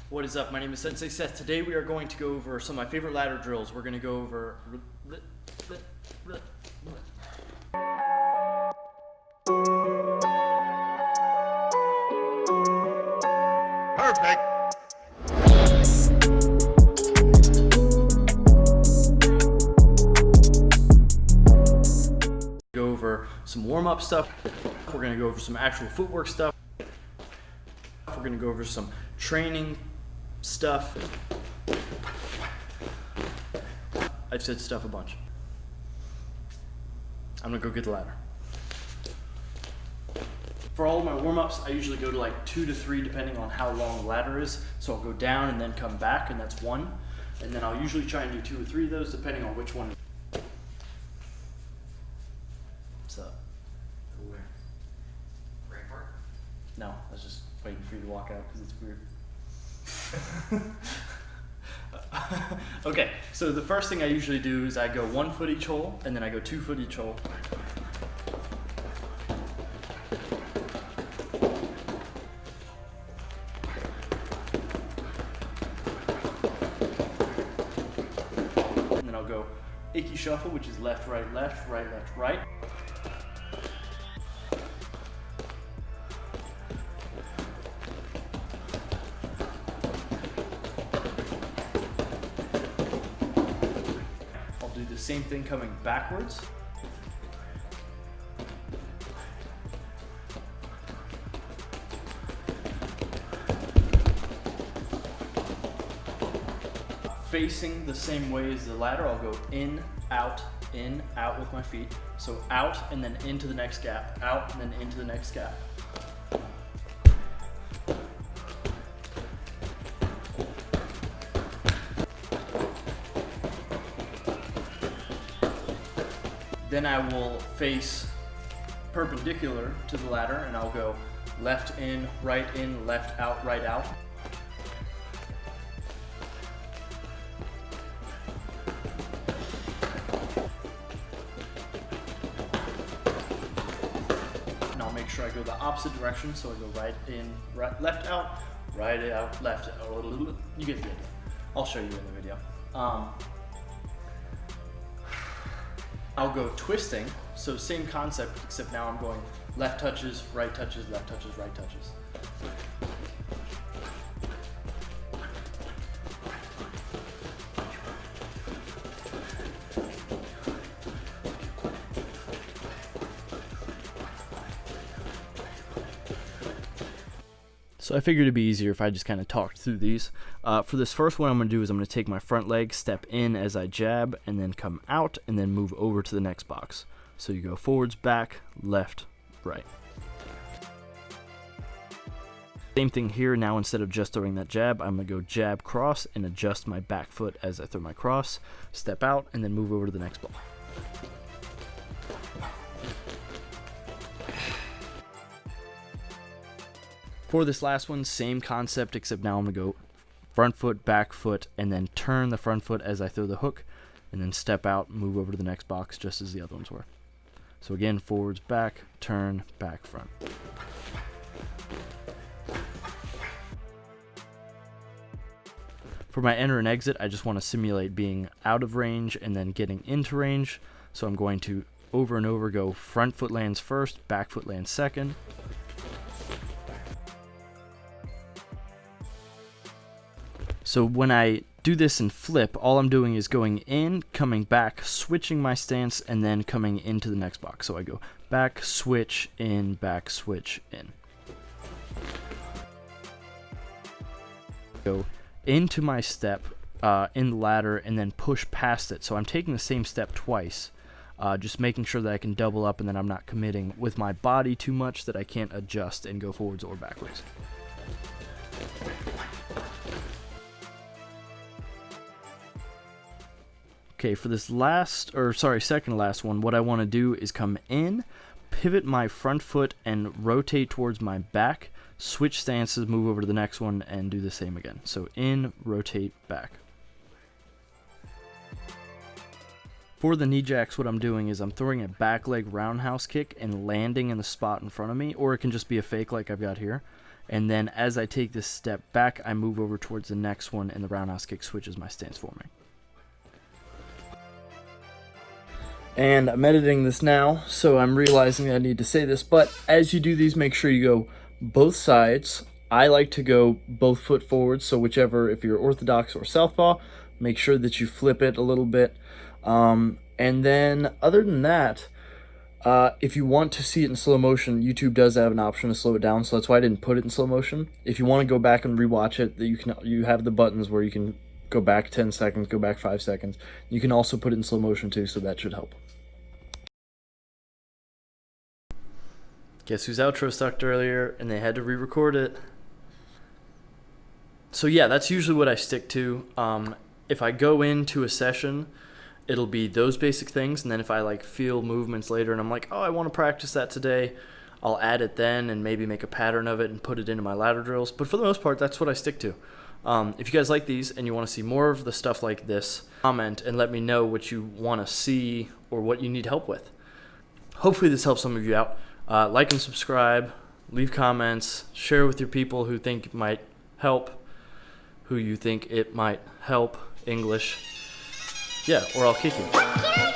What is up? My name is Sensei Seth. Today we are going to go over some of my favorite ladder drills. We're going to go over... Perfect. Go over some warm-up stuff. We're going to go over some actual footwork stuff. We're going to go over some training stuff. I've said stuff a bunch. I'm going to go get the ladder. For all of my warm-ups, I usually go to like 2 to 3 depending on how long the ladder is. So I'll go down and then come back, and that's 1. And then I'll usually try and do 2 or 3 of those depending on which one. What's up? Where? Right part? No, I was just waiting for you to walk out because it's weird. Okay, so the first thing I usually do is I go 1 foot each hole, and then I go 2 foot each hole. And then I'll go Icky shuffle, which is left, right, left, right, left, right. Do the same thing coming backwards. Facing the same way as the ladder, I'll go in, out with my feet. So out and then into the next gap, out and then into the next gap. Then I will face perpendicular to the ladder, and I'll go left in, left out, right out. And I'll make sure I go the opposite direction, so I go right in, left out, left out. You get the idea. I'll show you in the video. I'll go twisting, so same concept, except now I'm going left touches, right touches, left touches, right touches. So I figured it'd be easier if I just kind of talked through these. For this first one, I'm going to do is I'm going to take my front leg, step in as I jab, and then come out, and then move over to the next box. So you go forwards, back, left, right. Same thing here. Now instead of just throwing that jab, I'm going to go jab, cross, and adjust my back foot as I throw my cross, step out, and then move over to the next ball. For this last one, same concept, except now I'm going to go front foot, back foot, and then turn the front foot as I throw the hook, and then step out, move over to the next box, just as the other ones were. So again, forwards, back, turn, back, front. For my enter and exit, I just want to simulate being out of range and then getting into range. So I'm going to over and over go front foot lands first, back foot lands second. So when I do this and flip, all I'm doing is going in, coming back, switching my stance, and then coming into the next box. So I go back, switch, in, back, switch, in. Go into my step in the ladder and then push past it. So I'm taking the same step twice, just making sure that I can double up and then I'm not committing with my body too much that I can't adjust and go forwards or backwards. Okay, for this second to last one, what I want to do is come in, pivot my front foot and rotate towards my back, switch stances, move over to the next one, and do the same again. So in, rotate, back. For the knee jacks, what I'm doing is I'm throwing a back leg roundhouse kick and landing in the spot in front of me, or it can just be a fake like I've got here. And then as I take this step back, I move over towards the next one, and the roundhouse kick switches my stance for me. And I'm editing this now, so I'm realizing that I need to say this, but as you do these, make sure you go both sides. I like to go both foot forward, so whichever, if you're orthodox or southpaw, make sure that you flip it a little bit. And then other than that, if you want to see it in slow motion, YouTube does have an option to slow it down, so that's why I didn't put it in slow motion. If you want to go back and rewatch it, you have the buttons where you can go back 10 seconds, go back 5 seconds. You can also put it in slow motion too, so that should help. Guess whose outro sucked earlier, and they had to re-record it. So yeah, that's usually what I stick to. If I go into a session, it'll be those basic things, and then if I like feel movements later and I'm like, oh, I want to practice that today, I'll add it then and maybe make a pattern of it and put it into my ladder drills. But for the most part, that's what I stick to. If you guys like these and you want to see more of the stuff like this, comment and let me know what you want to see or what you need help with. Hopefully this helps some of you out. Like and subscribe, leave comments, share with your people who think it might help, who you think it might help English. Yeah, or I'll kick you.